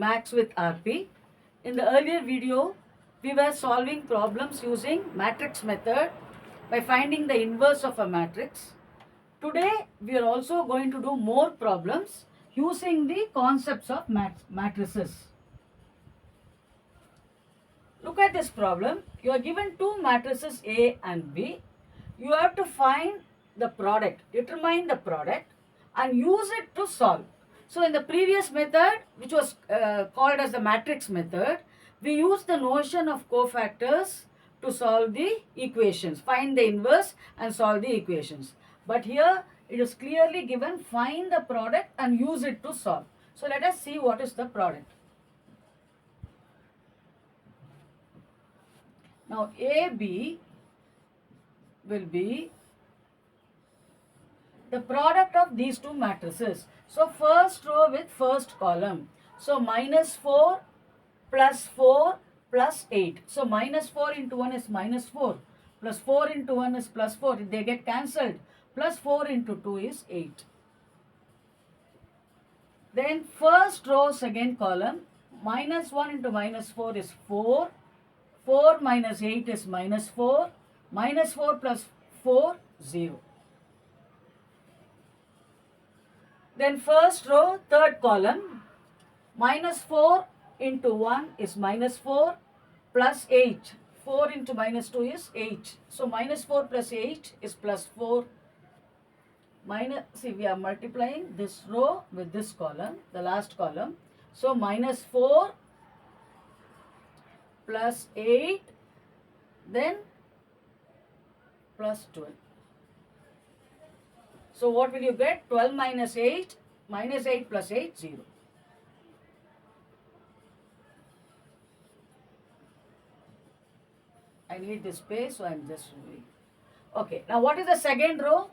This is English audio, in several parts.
Max with RP. In the earlier video, we were solving problems using matrix method by finding the inverse of a matrix. Today, we are also going to do more problems using the concepts of matrices. Look at this problem. You are given two matrices A and B. You have to find the product, determine the product and use it to solve. So in the previous method, which was called as the matrix method, we used the notion of cofactors to solve the equations, find the inverse and solve the equations. But here it is clearly given, find the product and use it to solve. So let us see what is the product. Now AB will be the product of these two matrices. So first row with first column. So minus 4 plus 4 plus 8. So minus 4 into 1 is minus 4. Plus 4 into 1 is plus 4. They get cancelled. Plus 4 into 2 is 8. Then first row second column. Minus 1 into minus 4 is 4. 4 minus 8 is minus 4. Minus 4 plus 4, 0. Then first row, third column, minus 4 into 1 is minus 4 plus 8. 4 into minus 2 is 8. So minus 4 plus 8 is plus 4. See, we are multiplying this row with this column, the last column. So minus 4 plus 8, then plus 12. So what will you get? 12 minus 8 plus 8, 0. I need this space, so I am just removing. Okay, now what is the second row?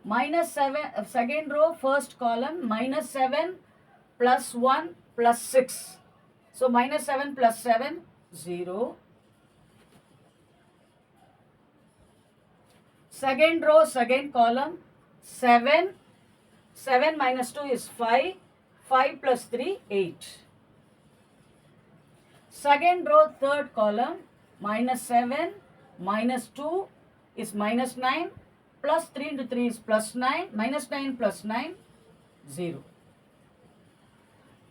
Minus 7, second row, first column, minus 7 plus 1 plus 6. So minus 7 plus 7, 0. Second row, second column, 7. 7 minus 2 is 5. 5 plus 3, 8. Second row, third column, minus 7 minus 2 is minus 9. Plus 3 into 3 is plus 9. Minus 9 plus 9, 0.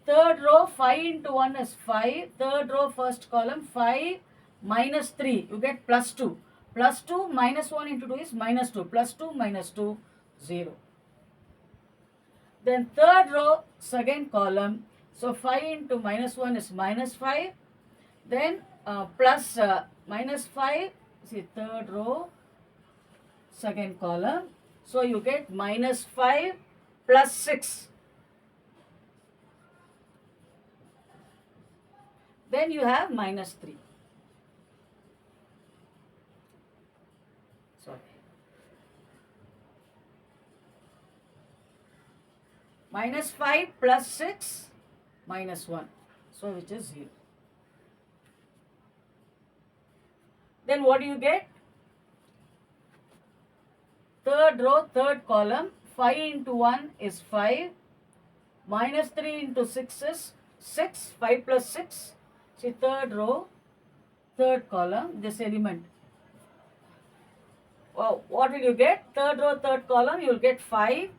Third row, 5 into 1 is 5. Third row, first column, 5 minus 3. You get plus 2. Plus 2 minus 1 into 2 is minus 2. Plus 2 minus 2, 0. Then third row, second column. So 5 into minus 1 is minus 5. Then plus minus 5. See, third row, second column. So you get minus 5 plus 6. Then you have minus 3. Sorry. Minus 5 plus 6 minus 1. So which is 0. Then what do you get? Third row, third column, 5 into 1 is 5. Minus 3 into 6 is 6. 5 plus 6. See, third row, third column, this element. Well, what will you get? Third row, third column, you will get 5.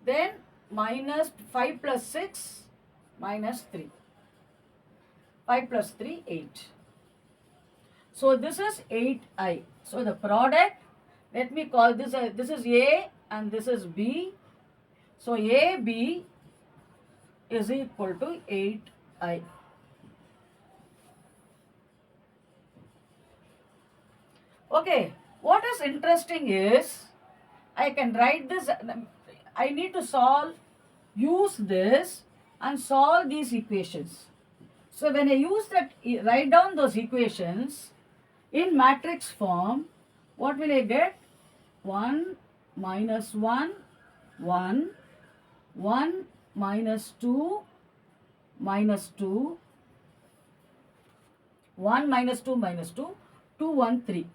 Then minus 5 plus 6, minus 3. 5 plus 3, 8. So this is 8i. So the product, let me call this, this is A and this is B. So AB is equal to 8i. Okay, what is interesting is, I can write this, I need to use this and solve these equations. So when I use that, write down those equations in matrix form, what will I get? 1 minus 1, 1, 1 minus 2, minus 2, 1 minus 2 minus 2, 2, 1, 3.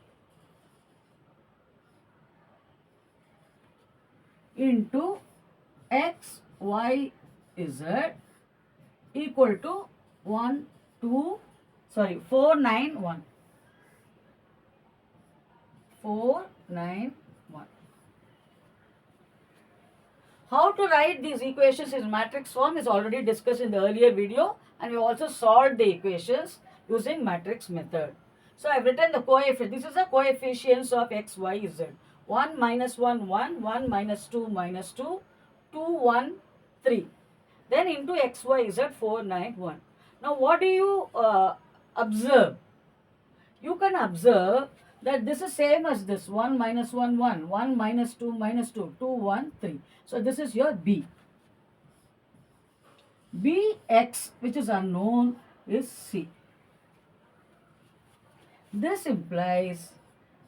Into x, y, z equal to 1, 2, 4, 9, 1. 4, 9, 1. How to write these equations in matrix form is already discussed in the earlier video, and we also solved the equations using matrix method. So I have written the coefficient. This is the coefficients of x, y, z. 1 minus 1, 1, 1 minus 2, minus 2, 2, 1, 3. Then into x, y, z, 4, 9, 1. Now what do you observe? You can observe that this is same as this 1 minus 1, 1, 1 minus 2, minus 2, 2, 1, 3. So this is your B. Bx, which is unknown, is C. This implies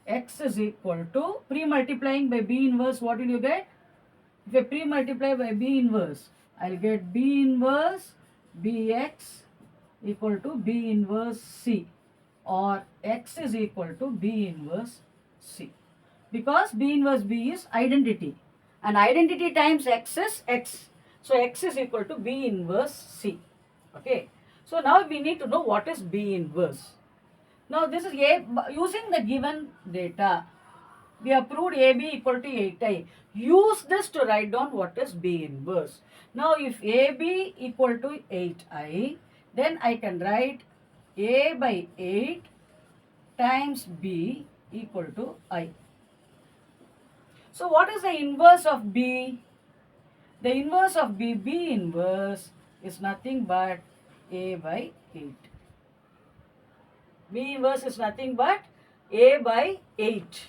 x is equal to, pre-multiplying by B inverse, what will you get? If I pre-multiply by B inverse, I'll get B inverse Bx equal to B inverse C, or x is equal to B inverse C. Because B inverse B is identity, and identity times x is x. So x is equal to B inverse C. Okay. So now we need to know what is B inverse. Now this is A, using the given data, we have proved AB equal to 8i. Use this to write down what is B inverse. Now if AB equal to 8i, then I can write A by 8 times B equal to I. So what is the inverse of B? The inverse of B, B inverse, is nothing but A by 8. B inverse is nothing but A by 8.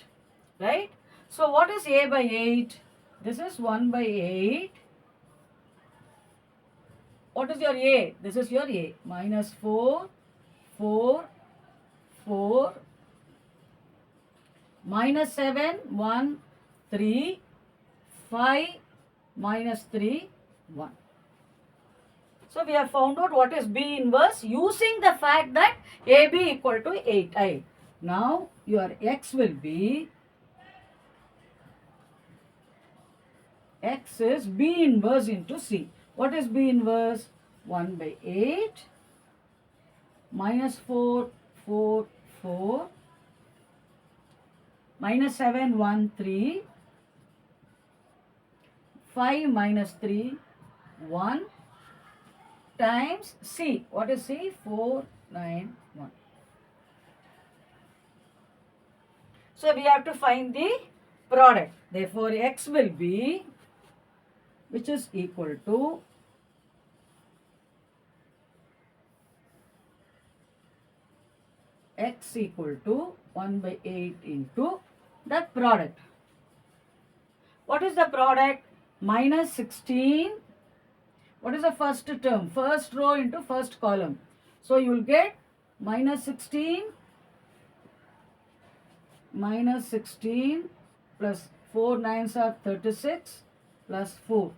Right? So what is A by 8? This is 1 by 8. What is your A? This is your A. Minus 4, 4, 4. Minus 7, 1, 3, 5, minus 3, 1. So we have found out what is B inverse using the fact that AB equal to 8i. Now your x will be, x is B inverse into C. What is B inverse? 1 by 8 minus 4, 4, 4 minus 7, 1, 3, 5 minus 3, 1 times C. What is C? 4, 9, 1. So we have to find the product. Therefore, x will be, which is equal to x equal to 1 by 8 into the product. What is the product? Minus 16. What is the first term? First row into first column. So you will get minus 16 plus 4 9s are 36 plus 4.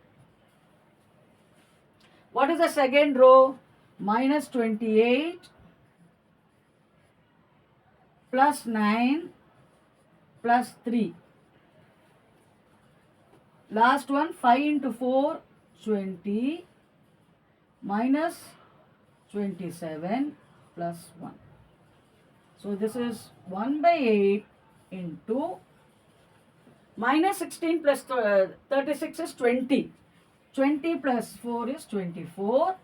What is the second row? Minus 28 plus 9 plus 3. Last one, 5 into 4, 20 minus 27 plus 1. So this is 1 by 8 into minus 16 plus 36 is 20. 20 plus 4 is 24.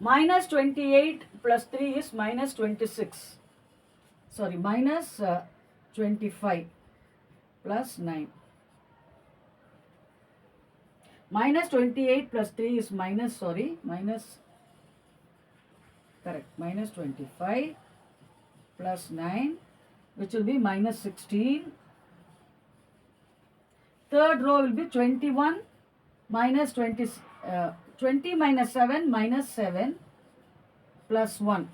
Minus 28 plus 3 is minus 26. Sorry, minus 25 plus 9. Minus 28 plus 3 is minus 25 plus 9, which will be minus 16. Third row will be 21 minus 20 minus 7 minus 7 plus 1.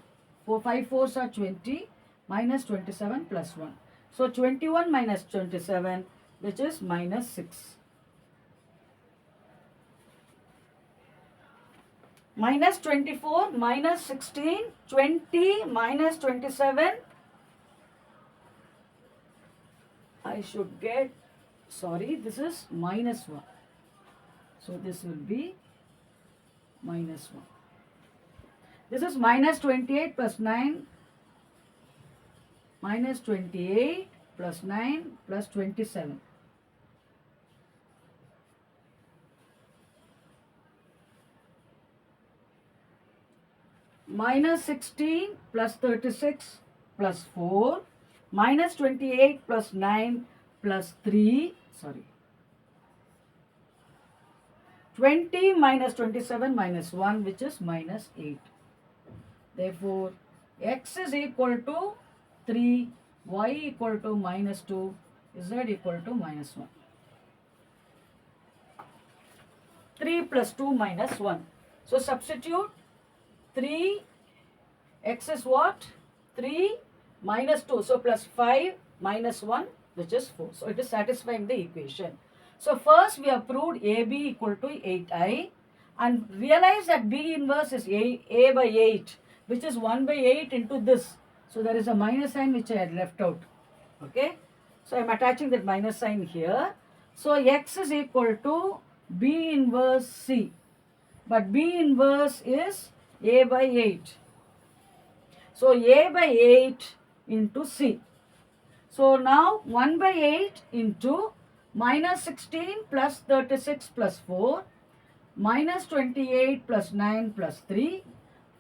5 4s are 20 minus 27 plus 1. So 21 minus 27, which is minus 6. Minus 24 minus 16, 20 minus 27. I should get, sorry, this is minus 1. So this will be minus 1. This is minus 28 plus 9, minus 28 plus 9 plus 27. Minus 16 plus 36 plus 4, minus 28 plus 9 plus 3, 20 minus 27 minus 1, which is minus 8. Therefore, x is equal to 3, y equal to minus 2, z equal to minus 1. 3 plus 2 minus 1. So, substitute 3, x is what? 3 minus 2. So, plus 5 minus 1, which is 4. So, it is satisfying the equation. So, first we have proved AB equal to 8i and realize that B inverse is A by 8, which is 1 by 8 into this. So, there is a minus sign which I had left out. Okay. So, I am attaching that minus sign here. So, x is equal to B inverse C. But B inverse is A by 8. So, A by 8 into C. So, now 1 by 8 into minus 16 plus 36 plus 4, minus 28 plus 9 plus 3,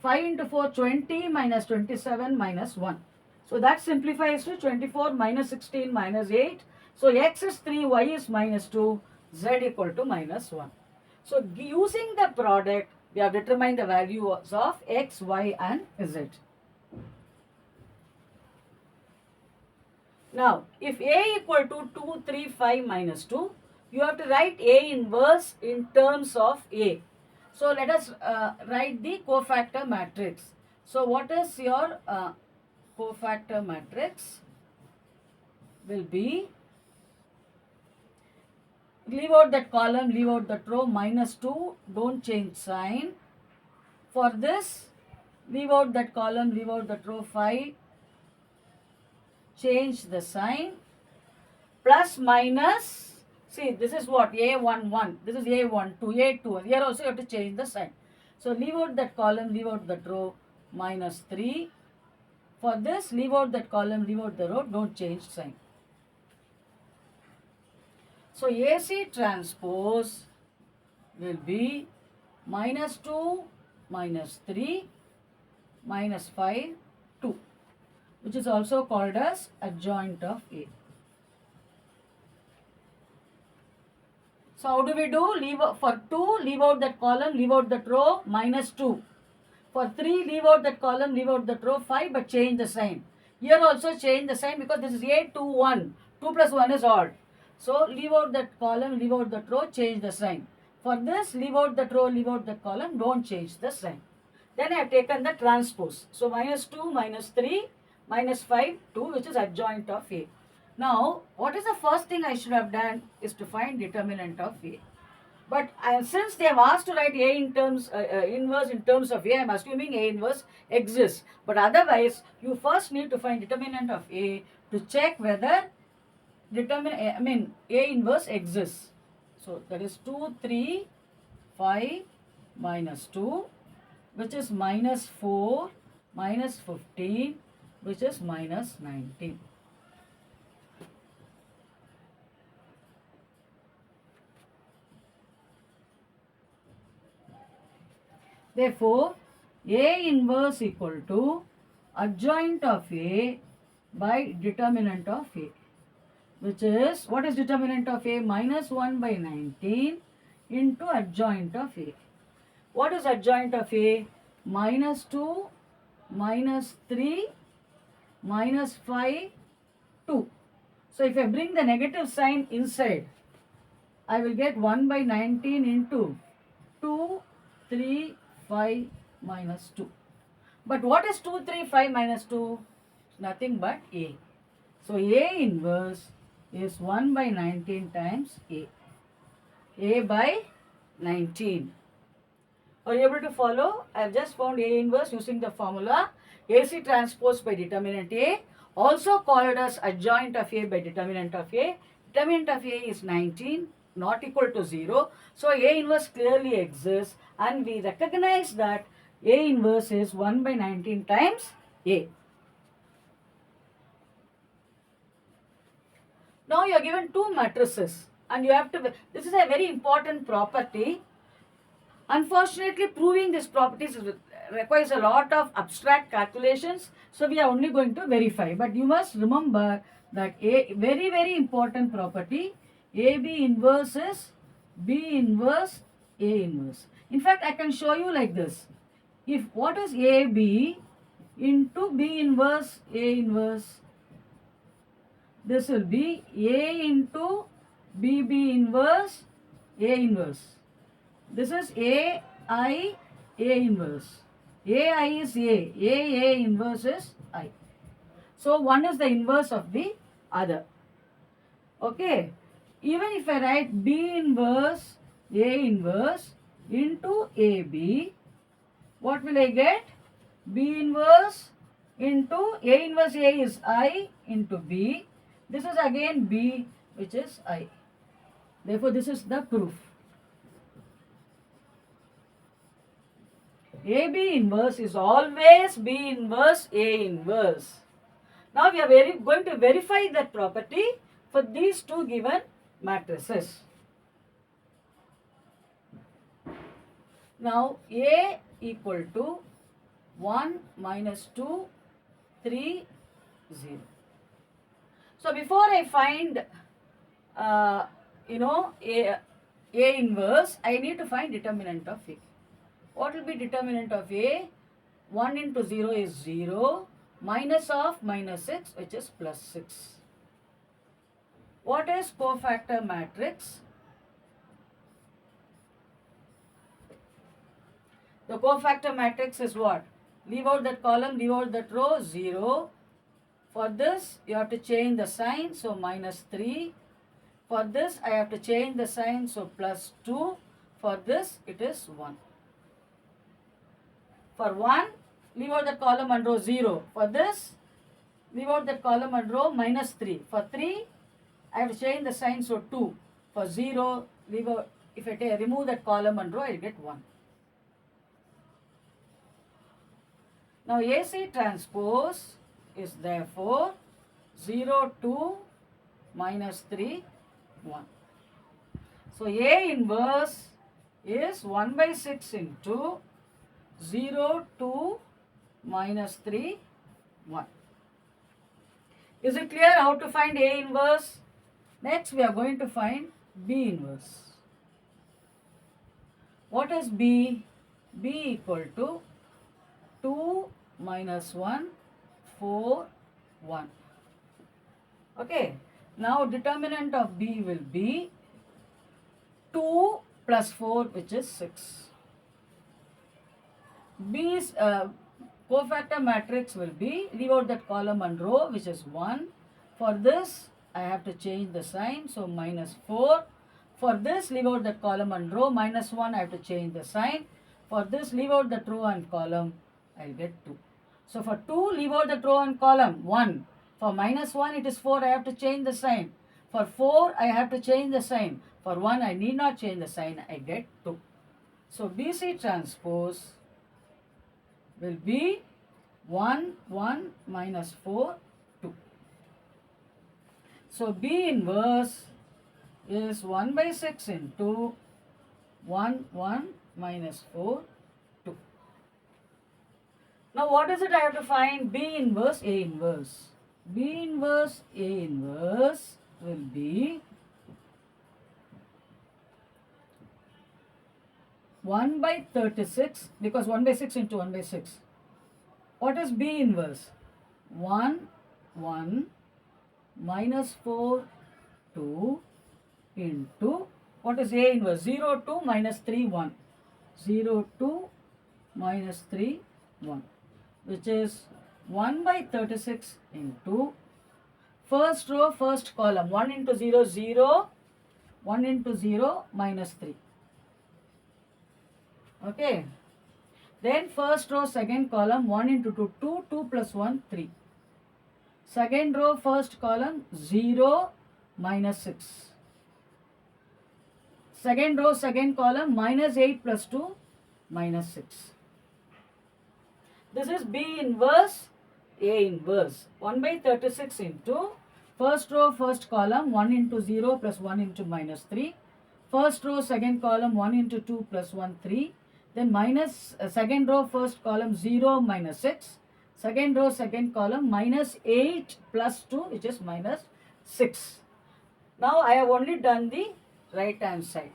5 into 4, 20 minus 27 minus 1. So, that simplifies to 24 minus 16 minus 8. So, x is 3, y is minus 2, z equal to minus 1. So, using the product, we have determined the values of x, y and z. Now, if A equal to 2, 3, 5 minus 2, you have to write A inverse in terms of A. So, let us write the cofactor matrix. So, what is your cofactor matrix? Will be, leave out that column, leave out that row, minus 2, don't change sign. For this, leave out that column, leave out that row, 5, change the sign, plus minus, see this is what, A11, this is A12, A2, here also you have to change the sign. So, leave out that column, leave out that row, minus 3. For this, leave out that column, leave out the row, don't change sign. So, AC transpose will be minus 2, minus 3, minus 5, 2, which is also called as adjoint of A. So, how do we do? For 2, leave out that column, leave out that row, minus 2. For 3, leave out that column, leave out that row, 5, but change the sign. Here also change the sign because this is A21. 2 plus 1 is odd. So, leave out that column, leave out that row, change the sign. For this, leave out that row, leave out that column, don't change the sign. Then I have taken the transpose. So, minus 2, minus 3, minus 5, 2, which is adjoint of A. Now, what is the first thing I should have done is to find determinant of A. But since they have asked to write A in terms, inverse in terms of A, I am assuming A inverse exists. But otherwise, you first need to find determinant of A to check whether A inverse exists. So, that is 2, 3, 5 minus 2, which is minus 4, minus 15, which is minus 19. Therefore, A inverse equal to adjoint of A by determinant of A, which is, what is determinant of A? Minus 1 by 19 into adjoint of A. What is adjoint of A? Minus 2, minus 3, minus 5, 2. So, if I bring the negative sign inside, I will get 1 by 19 into 2, 3, 5 minus 2. But what is 2, 3, 5 minus 2? Nothing but A. So, A inverse is 1 by 19 times A. A by 19. Are you able to follow? I have just found A inverse using the formula AC transpose by determinant A, also called as adjoint of A by determinant of A. Determinant of A is 19. not equal to 0. So A inverse clearly exists, and we recognize that A inverse is 1 by 19 times A. Now you are given two matrices and you have to, this is a very important property. Unfortunately, proving this property requires a lot of abstract calculations, so we are only going to verify. But you must remember that a very important property, AB inverse is B inverse A inverse. In fact, I can show you like this. If what is AB into B inverse A inverse, this will be A into BB inverse A inverse. This is AI A inverse. AI is A inverse is I. So one is the inverse of the other. Okay. Even if I write B inverse A inverse into AB, what will I get? B inverse into A inverse A is I into B. This is again B, which is I. Therefore, this is the proof. AB inverse is always B inverse A inverse. Now we are going to verify that property for these two given matrices. Now A equal to 1 minus 2, 3, 0. So before I find A inverse, I need to find determinant of A. What will be determinant of A? 1 into 0 is 0, minus of minus 6, which is plus 6. What is cofactor matrix? The cofactor matrix is what? Leave out that column, leave out that row, 0. For this, you have to change the sign, so minus 3. For this, I have to change the sign, so plus 2. For this, it is 1. For 1, leave out the column and row 0. For this, leave out the column and row minus 3. For 3, I have to change the sign, so 2. For 0, leave out, if I remove that column and row, I will get 1. Now AC transpose is therefore 0, 2, minus 3, 1. So A inverse is 1 by 6 into 0, 2, minus 3, 1. Is it clear how to find A inverse? Next we are going to find B inverse. What is B? B equal to 2 minus 1, 4, 1. Okay. Now determinant of B will be 2 plus 4, which is 6. B's cofactor matrix will be, leave out that column and row, which is 1. For this, I have to change the sign, so minus 4. For this, leave out that column and row, minus 1, I have to change the sign. For this, leave out that row and column, I'll get 2. So for 2, leave out that row and column, 1. For minus 1, it is 4, I have to change the sign. For 4, I have to change the sign. For 1, I need not change the sign, I get 2. So BC transpose will be 1, 1, minus 4, 2. So B inverse is 1 by 6 into 1, 1, minus 4, 2. Now what is it I have to find? B inverse A inverse. B inverse A inverse will be 1 by 36, because 1 by 6 into 1 by 6. What is B inverse? 1, 1, minus 4, 2, into, what is A inverse? 0, 2, minus 3, 1. 0, 2, minus 3, 1. Which is 1 by 36 into, first row, first column. 1 into 0, 0. 1 into 0, minus 3. Okay. Then first row, second column, 1 into 2, 2, 2 plus 1, 3. Second row, first column, 0, minus 6. Second row, second column, minus 8 plus 2, minus 6. This is B inverse, A inverse. 1 by 36 into first row, first column, 1 into 0 plus 1 into minus 3. First row, second column, 1 into 2 plus 1, 3. Then minus second row, first column, 0 minus 6. Second row, second column, minus 8 plus 2, which is minus 6. Now I have only done the right hand side.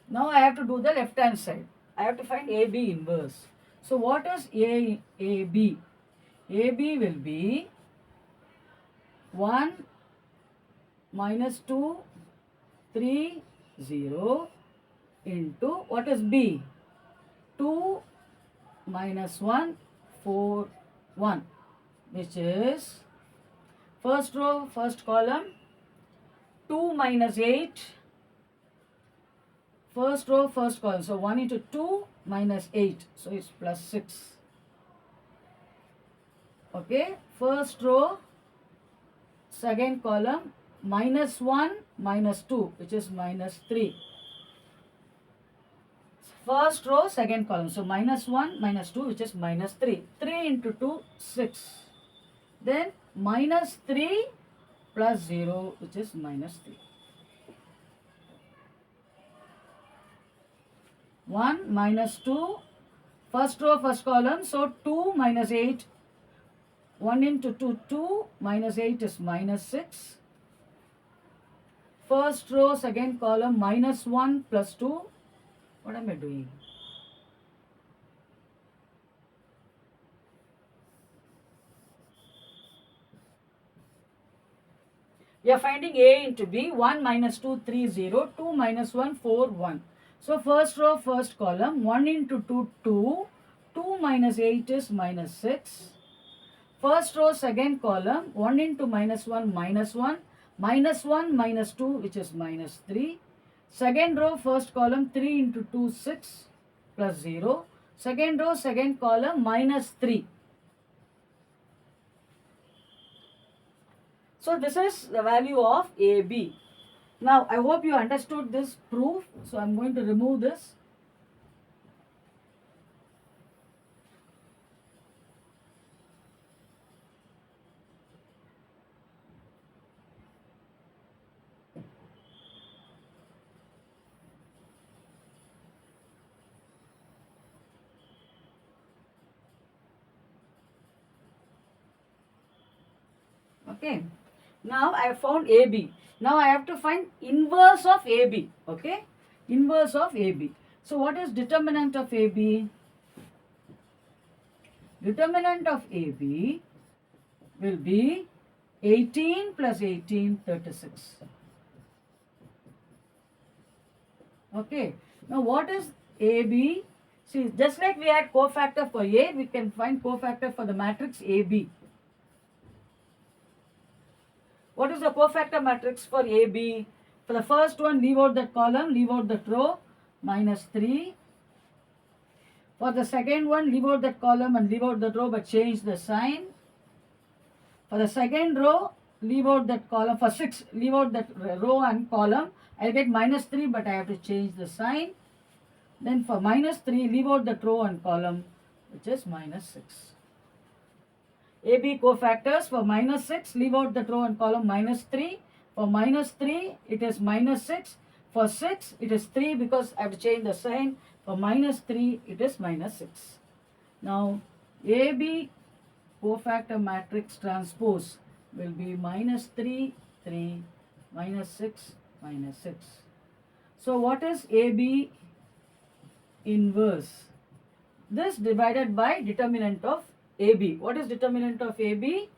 Now I have to do the left hand side. I have to find AB inverse. So what is AB? AB will be 1 minus 2, 3, 0 into what is B? 2 minus 1, 4, 1, which is first row, first column, 2 minus 8, first row, first column. So 1 into 2 minus 8. So it's plus 6. Okay. First row, second column, minus 1 minus 2, which is minus 3. First row, second column. So minus 1 minus 2, which is minus 3. 3 into 2, 6. Then minus 3 plus 0, which is minus 3. 1 minus 2, first row, first column. So 2 minus 8, 1 into 2, 2 minus 8 is minus 6. First row, second column, minus 1 plus 2. What am I doing? We are finding A into B. 1 minus 2, 3, 0. 2 minus 1, 4, 1. So first row, first column, 1 into 2, 2. 2 minus 8 is minus 6. First row, second column, 1 into minus 1, minus 1. Minus 1 minus 2, which is minus 3. Second row, first column, 3 into 2, 6 plus 0. Second row, second column, minus 3. So this is the value of AB. Now I hope you understood this proof. So I am going to remove this. Okay. Now I have found AB. Now I have to find inverse of AB. Okay. Inverse of AB. So what is determinant of AB? Determinant of AB will be 18 plus 18, 36. Okay. Now what is AB? See, just like we had cofactor for A, we can find cofactor for the matrix AB. What is the cofactor matrix for AB? For the first one, leave out that column, leave out that row, minus 3. For the second one, leave out that column and leave out that row, but change the sign. For the second row, leave out that column. For 6, leave out that row and column. I'll get minus 3, but I have to change the sign. Then for minus 3, leave out that row and column, which is minus 6. AB cofactors. For minus 6, leave out that row and column, minus 3. For minus 3, it is minus 6. For 6, it is 3 because I have to change the sign. For minus 3, it is minus 6. Now, AB cofactor matrix transpose will be minus 3, 3, minus 6, minus 6. So, what is AB inverse? This divided by determinant of AB. What is determinant of AB?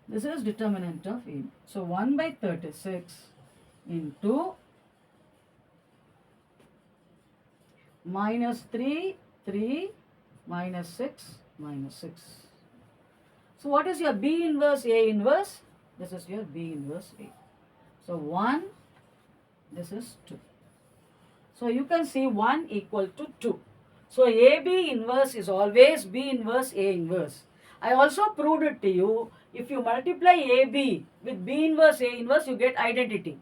This is determinant of AB. So 1 by 36 into minus 3, 3, minus 6, minus 6. So what is your B inverse A inverse? This is your B inverse A. So 1, this is 2. So you can see 1 equal to 2. So AB inverse is always B inverse A inverse. I also proved it to you. If you multiply AB with B inverse A inverse, you get identity.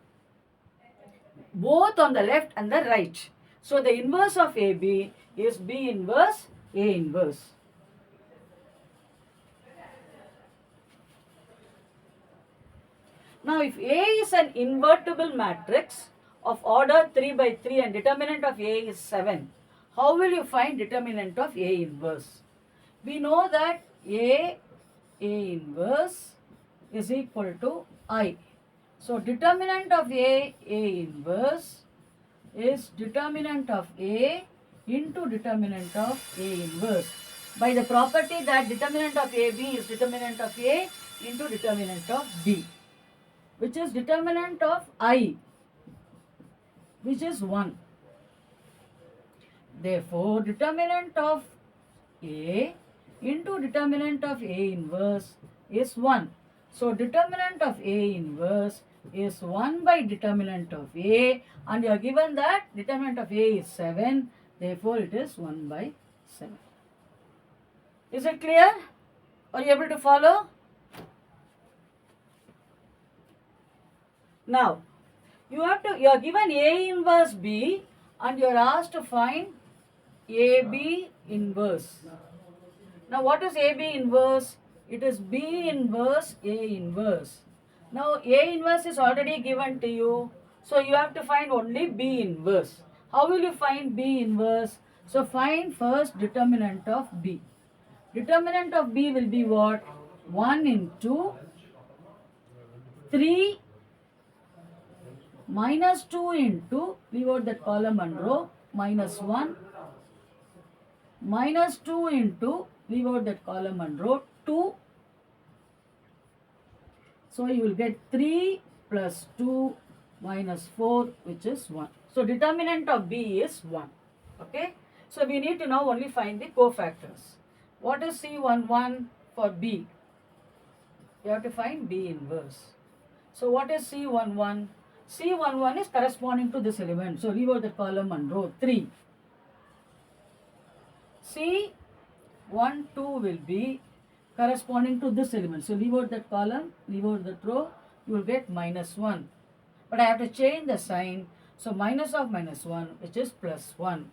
Both on the left and the right. So the inverse of AB is B inverse A inverse. Now if A is an invertible matrix of order 3 by 3 and determinant of A is 7, how will you find determinant of A inverse? We know that A inverse is equal to I. So determinant of A inverse is determinant of A into determinant of A inverse by the property that determinant of AB is determinant of A into determinant of B, which is determinant of I, which is 1. Therefore, determinant of A into determinant of A inverse is 1. So, determinant of A inverse is 1 by determinant of A, and you are given that determinant of A is 7. Therefore, it is 1 by 7. Is it clear? Are you able to follow? Now, you are given A inverse B and you are asked to find AB inverse. Now, what is AB inverse? It is B inverse A inverse. Now, A inverse is already given to you, so you have to find only B inverse. How will you find B inverse? So, find first determinant of B. Determinant of B will be what? 1 into 3 minus 2 into, leave out that column and row, minus 1, minus 2 into, leave out that column and row, 2. So you will get 3 plus 2 minus 4, which is 1. So determinant of B is 1. Okay. So we need to now only find the cofactors. What is C11 for B? You have to find B inverse. So what is C11? C11 is corresponding to this element. So leave out the column and row 3. C12 will be corresponding to this element. So leave out that column, leave out that row, you will get minus 1. But I have to change the sign. So minus of minus 1, which is plus 1.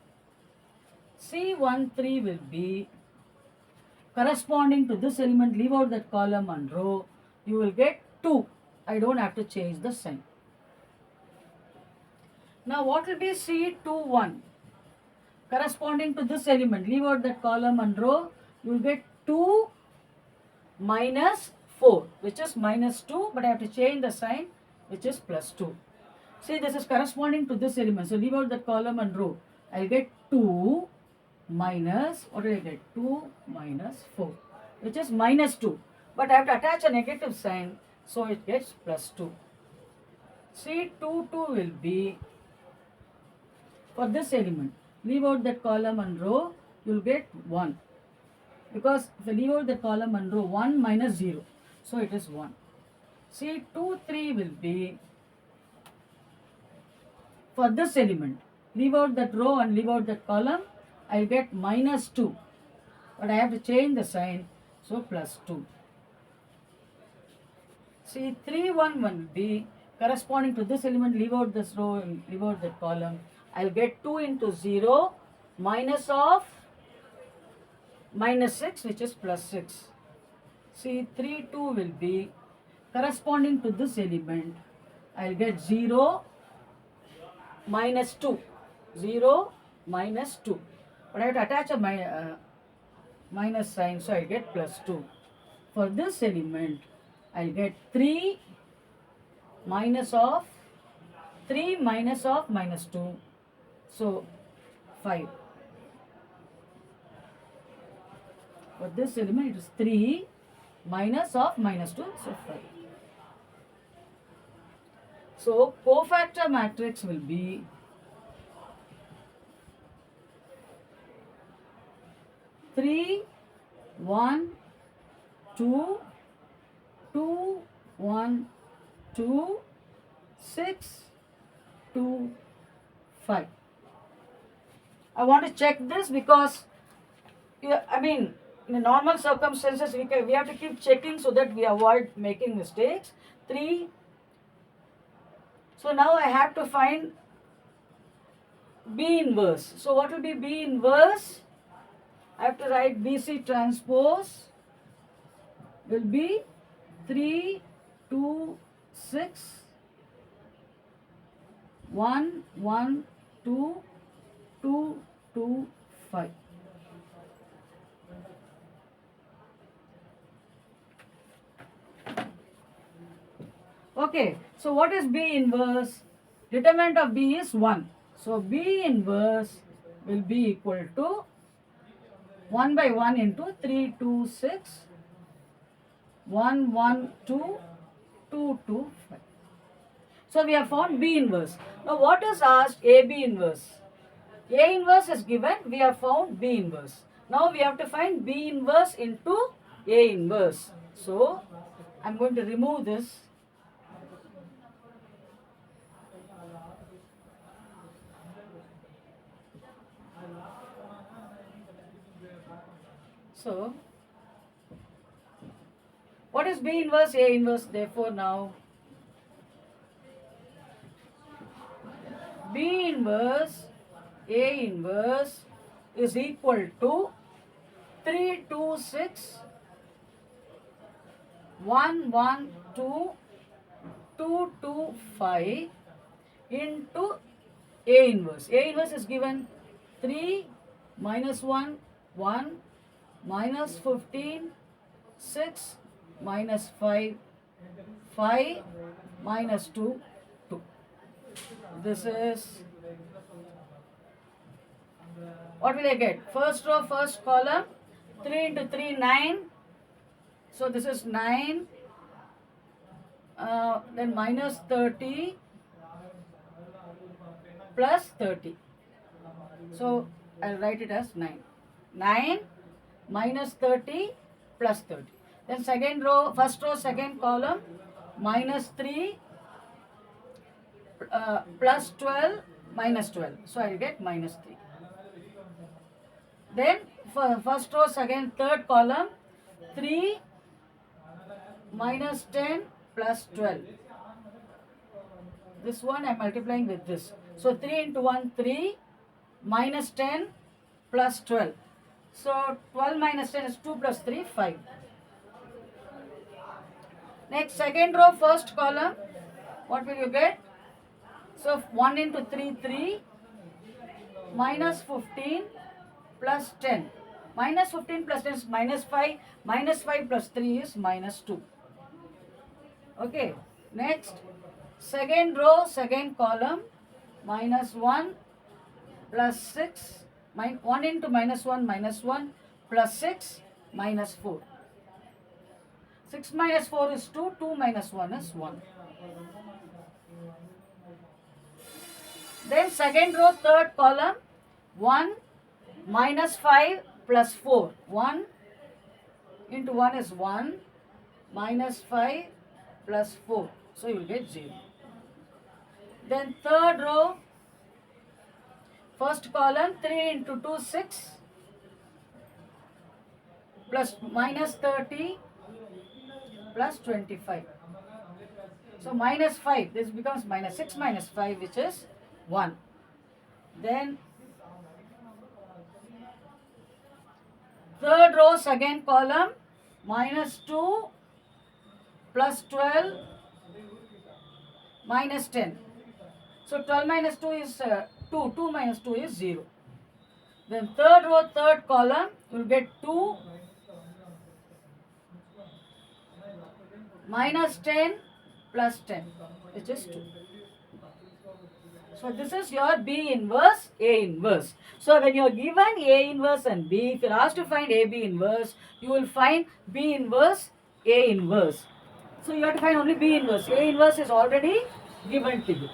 C13 will be corresponding to this element. Leave out that column and row, you will get 2. I don't have to change the sign. Now what will be C21? Corresponding to this element, leave out that column and row, you will get 2 minus 4, which is minus 2, but I have to change the sign, which is plus 2. See, this is corresponding to this element, so leave out that column and row. I will get 2 minus, what do I get? 2 minus 4, which is minus 2, but I have to attach a negative sign, so it gets plus 2. C22 will be for this element. Leave out that column and row, you will get 1. Because if you leave out the column and row, 1 minus 0. So it is 1. C23 will be for this element. Leave out that row and leave out that column, I will get minus 2. But I have to change the sign, so plus 2. C31 will be corresponding to this element. Leave out this row and leave out that column. I will get 2 into 0 minus of minus 6, which is plus 6. C32 will be corresponding to this element. I will get 0 minus 2. 0 minus 2. But I have to attach a minus sign, so I get plus 2. For this element, I will get 3 minus of minus 2. So 5. For this element, it is 3 minus of minus 2, so 5. So cofactor matrix will be 3, 1, 2, 2, 1, 2, 6, 2, 5. I want to check this because, in normal circumstances, we have to keep checking so that we avoid making mistakes. 3. So now I have to find B inverse. So what will be B inverse? I have to write BC transpose will be 3, 2, 6, 1, 1, 2, 2, 2, 5. Okay, so what is B inverse? Determinant of B is 1. So B inverse will be equal to 1 by 1 into 3, 2, 6, 1, 1, 2, 2, 2, 5. So we have found B inverse. Now what is asked? AB inverse. A inverse is given, we have found B inverse. Now we have to find B inverse into A inverse. So I am going to remove this. So what is B inverse? A inverse. Therefore now B inverse A inverse is equal to 3, 2, 6, 1, 1, 2, 2, 2, 5 into A inverse. A inverse is given 3 minus 1, 1 minus 15, 6 minus 5, 5 minus 2, 2. This is, what will I get? First row, first column, 3 into 3, 9. So this is 9, then minus 30 plus 30. So I'll write it as 9. 9 minus 30 plus 30. Then second row, first row, second column, minus 3 plus 12 minus 12. So I will get minus 3. Then for first row, second, third column, 3 minus 10 plus 12. This one I am multiplying with this. So 3 into 1, 3 minus 10 plus 12. So 12 minus 10 is 2 plus 3, 5. Next, second row, first column, what will you get? So 1 into 3, 3 minus 15 plus 10. Minus 15 plus 10 is minus 5. Minus 5 plus 3 is minus 2. Okay. Next, second row, second column, minus 1 plus 6. 1 into minus 1 plus 6 minus 4. 6 minus 4 is 2. 2 minus 1 is 1. Then second row, third column, 1 minus 5 plus 4. 1 into 1 is 1 minus 5 plus 4. So you will get 0. Then third row, first column, 3 into 2, 6 plus minus 30 plus 25. So minus 5, this becomes minus 6 minus 5, which is 1. Then third row, second column, minus 2 plus 12 minus 10. So 12 minus 2 is 2. 2 minus 2 is 0. Then third row, third column, you will get 2 minus 10 plus 10, which is 2. So this is your B inverse, A inverse. So when you are given A inverse and B, if you are asked to find AB inverse, you will find B inverse, A inverse. So you have to find only B inverse. A inverse is already given to you.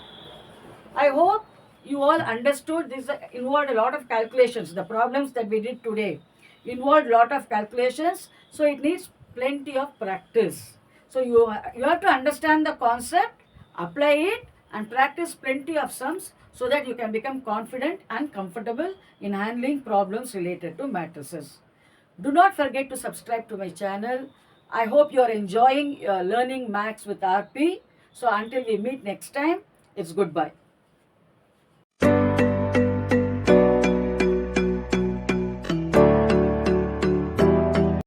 I hope you all understood this involved a lot of calculations. The problems that we did today involved a lot of calculations. So it needs plenty of practice. So you have to understand the concept, apply it, and practice plenty of sums so that you can become confident and comfortable in handling problems related to matrices. Do not forget to subscribe to my channel. I hope you are enjoying learning maths with RP. So until we meet next time, it's goodbye.